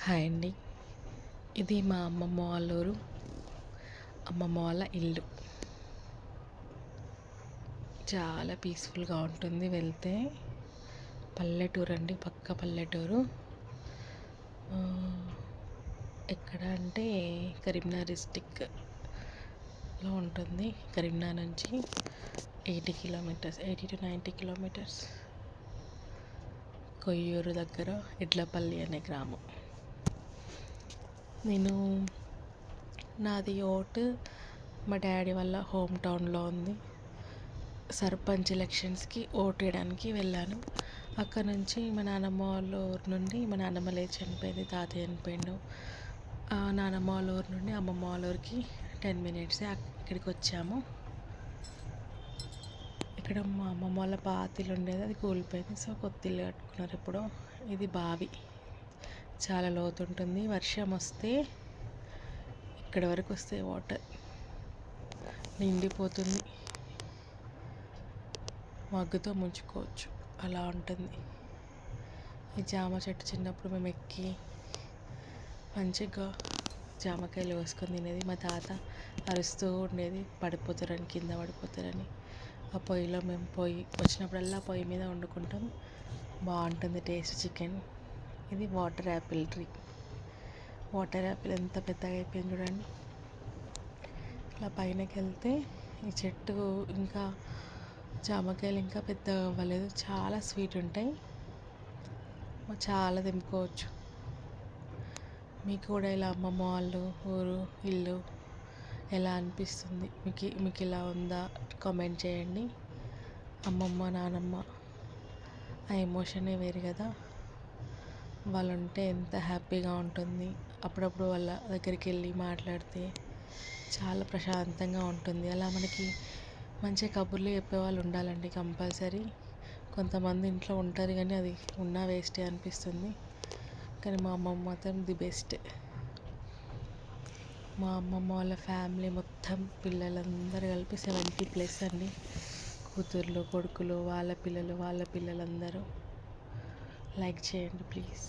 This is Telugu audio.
హాయ్ అండి. ఇది మా అమ్మమ్మ వాళ్ళ ఊరు, అమ్మమ్మ వాళ్ళ ఇల్లు. చాలా పీస్ఫుల్గా ఉంటుంది వెళ్తే. పల్లెటూరు అండి, పక్క పల్లెటూరు. ఎక్కడ అంటే కరీంనగర్ డిస్టిక్లో ఉంటుంది. కరీంనగర్ నుంచి 80 కిలోమీటర్స్, 80 to 90 కిలోమీటర్స్. కొయ్యూరు దగ్గర ఎడ్లపల్లి అనే గ్రామం. నాది ఓటు మా డాడీ వాళ్ళ హోమ్ టౌన్లో ఉంది. సర్పంచ్ ఎలక్షన్స్కి ఓటు వేయడానికి వెళ్ళాను. అక్కడ నుంచి మా నాన్నమ్మ వాళ్ళ ఊరు నుండి, మా నాన్నమ్మ లేదు, చనిపోయింది, తాతయ్య చనిపోయిండు. నాన్నమ్మ వాళ్ళ ఊరు నుండి అమ్మమ్మ వాళ్ళ ఊరికి 10 minutes ఇక్కడికి వచ్చాము. ఇక్కడ మా అమ్మమ్మ వాళ్ళ పాత ఇల్లు ఉండేది, అది కూలిపోయింది. సో కొత్త ఇల్లు కట్టుకున్నారు ఎప్పుడో. ఇది బావి, చాలా లోతు ఉంటుంది. వర్షం వస్తే ఇక్కడ వరకు వస్తే వాటర్ నిండిపోతుంది. మగ్గుతో ముంచుకోవచ్చు, అలా ఉంటుంది. ఈ జామ చెట్టు చిన్నప్పుడు మేము ఎక్కి మంచిగా జామకాయలు వేసుకొని తినేది. మా తాత అరుస్తూ ఉండేది, పడిపోతారని, కింద పడిపోతారని. ఆ పొయ్యిలో మేము వచ్చినప్పుడల్లా పొయ్యి మీద వండుకుంటాం. బాగుంటుంది టేస్ట్ చికెన్. ఇది water Apple tree. Water Apple ఎంత పెద్దగా అయిపోయింది చూడండి. ఇలా పైనకి వెళ్తే ఈ చెట్టు ఇంకా జామకాయలు ఇంకా పెద్దగా అవ్వలేదు, చాలా స్వీట్ ఉంటాయి. చాలా తెంపుకోవచ్చు. మీకు కూడా ఇలా అమ్మమ్మ వాళ్ళు ఊరు ఇల్లు ఎలా అనిపిస్తుంది, మీకు ఇలా ఉందా కామెంట్ చేయండి. అమ్మమ్మ నానమ్మ ఆ ఎమోషనే వేరు కదా. వాళ్ళు ఉంటే ఎంత హ్యాపీగా ఉంటుంది. అప్పుడప్పుడు వాళ్ళ దగ్గరికి వెళ్ళి మాట్లాడితే చాలా ప్రశాంతంగా ఉంటుంది. అలా మనకి మంచి కబుర్లు చెప్పేవాళ్ళు ఉండాలండి కంపల్సరీ. కొంతమంది ఇంట్లో ఉంటారు కానీ అది ఉన్నా వేస్టే అనిపిస్తుంది. కానీ మా అమ్మమ్మ మాత్రం ది బెస్ట్. మా అమ్మమ్మ వాళ్ళ ఫ్యామిలీ మొత్తం పిల్లలందరూ కలిపి 70+ అండి. కూతుర్లు కొడుకులు, వాళ్ళ పిల్లలు అందరూ. లైక్ చేయండి ప్లీజ్.